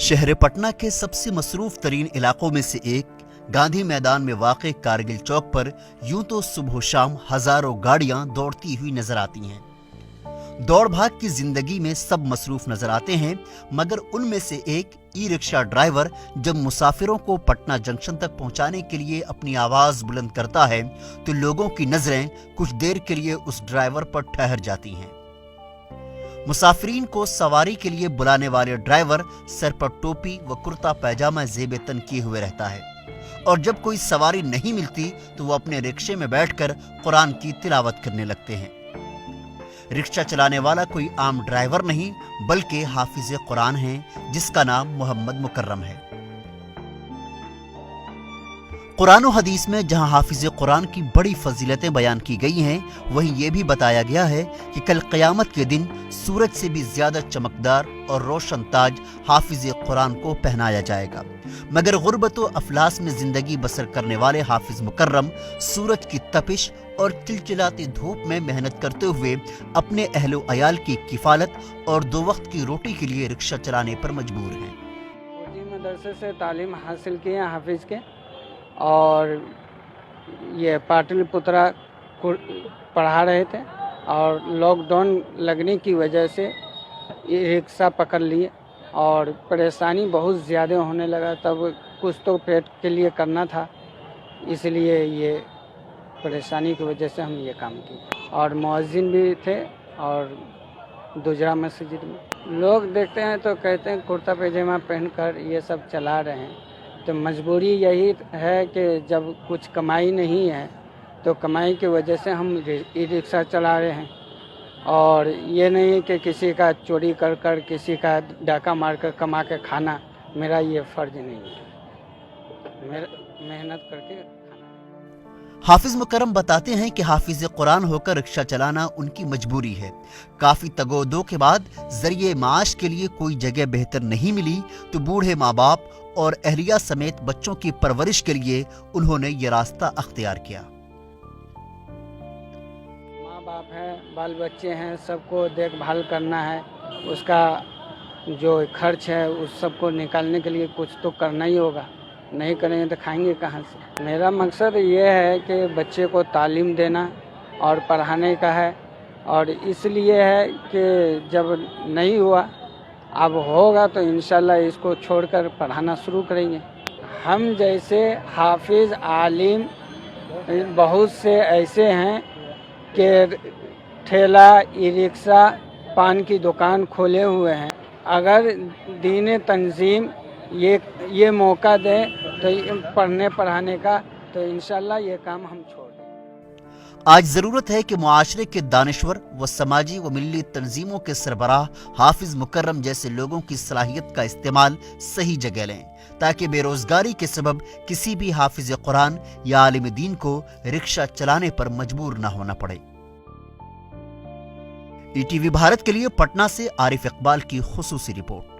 शहर पटना के सबसे मसरूफ तरीन इलाकों में से एक गांधी मैदान में वाक़े कारगिल चौक पर यूं तो सुबह शाम हजारों गाड़ियां दौड़ती हुई नजर आती हैं। दौड़ भाग की जिंदगी में सब मसरूफ नजर आते हैं, मगर उनमें से एक ई रिक्शा ड्राइवर जब मुसाफिरों को पटना जंक्शन तक पहुंचाने के लिए अपनी आवाज बुलंद करता है तो लोगों की नजरें कुछ देर के लिए उस ड्राइवर पर ठहर जाती हैं। मुसाफिरीन को सवारी के लिए बुलाने वाले ड्राइवर सर पर टोपी व कुर्ता पैजामा जेब तन किए हुए रहता है, और जब कोई सवारी नहीं मिलती तो वो अपने रिक्शे में बैठकर कुरान की तिलावत करने लगते हैं। रिक्शा चलाने वाला कोई आम ड्राइवर नहीं बल्कि हाफिज कुरान है, जिसका नाम मोहम्मद मुकर्रम है। कुरान और हदीस में जहां हाफिज कुरान की बड़ी फजीलतें बयान की गई हैं, वहीं ये भी बताया गया है कि कल क़यामत के दिन सूरज से भी ज्यादा चमकदार और रोशन ताज हाफिज कुरान को पहनाया जाएगा। मगर गुर्बत व अफलास में जिंदगी बसर करने वाले हाफिज मुकर्रम सूरज की तपिश और चिलचिलाती धूप में मेहनत करते हुए अपने अहलो अयाल की किफालत और दो वक्त की रोटी के लिए रिक्शा चलाने पर मजबूर हैं। मदरसे से तालीम हासिल की है हाफिज के, और ये पाटलिपुत्रा पढ़ा रहे थे, और लॉकडाउन लगने की वजह से रिक्शा पकड़ लिए और परेशानी बहुत ज़्यादा होने लगा। तब कुछ तो पेट के लिए करना था, इसलिए ये परेशानी की वजह से हम ये काम किए। और मुअज्जिन भी थे और दुजरा मस्जिद में लोग देखते हैं तो कहते हैं कुर्ता पैजामा पहनकर ये सब चला रहे हैं। तो मजबूरी यही है कि जब कुछ कमाई नहीं है तो कमाई की वजह से हम ई रिक्शा चला रहे हैं, और ये नहीं कि किसी का चोरी कर कर किसी का डाका मार कर कमा के खाना मेरा ये फ़र्ज नहीं है। मेरा मेहनत करके खाना। हाफिज मुकर्रम बताते हैं कि हाफिज कुरान होकर रिक्शा चलाना उनकी मजबूरी है। काफी तगोदो के बाद जरिए माश के लिए कोई जगह बेहतर नहीं मिली तो बूढ़े माँ बाप और अहलिया समेत बच्चों की परवरिश के लिए उन्होंने ये रास्ता अख्तियार किया। माँ बाप हैं, बाल बच्चे हैं, सबको देखभाल करना है, उसका जो खर्च है उस सबको निकालने के लिए कुछ तो करना ही होगा। नहीं करेंगे तो खाएंगे कहाँ से। मेरा मकसद ये है कि बच्चे को तालीम देना और पढ़ाने का है, और इसलिए है कि जब नहीं हुआ अब होगा तो इंशाल्लाह इसको छोड़कर पढ़ाना शुरू करेंगे। हम जैसे हाफिज आलिम बहुत से ऐसे हैं कि ठेला ई रिक्शा पान की दुकान खोले हुए हैं। अगर दीन तंजीम ये मौका दे तो पढ़ने पढ़ाने का, तो इंशाल्लाह ये काम हम छोड़ दें। आज जरूरत है कि मुआशरे के दानिश्वर व समाजी व मिल्ली तंजीमों के सरबराह हाफिज मुकर्रम जैसे लोगों की सलाहियत का इस्तेमाल सही जगह लें, ताकि बेरोजगारी के सबब किसी भी हाफिज कुरान या आलिम दीन को रिक्शा चलाने पर मजबूर न होना पड़े। ईटीवी भारत के लिए पटना से आरिफ इकबाल की खुसूसी रिपोर्ट।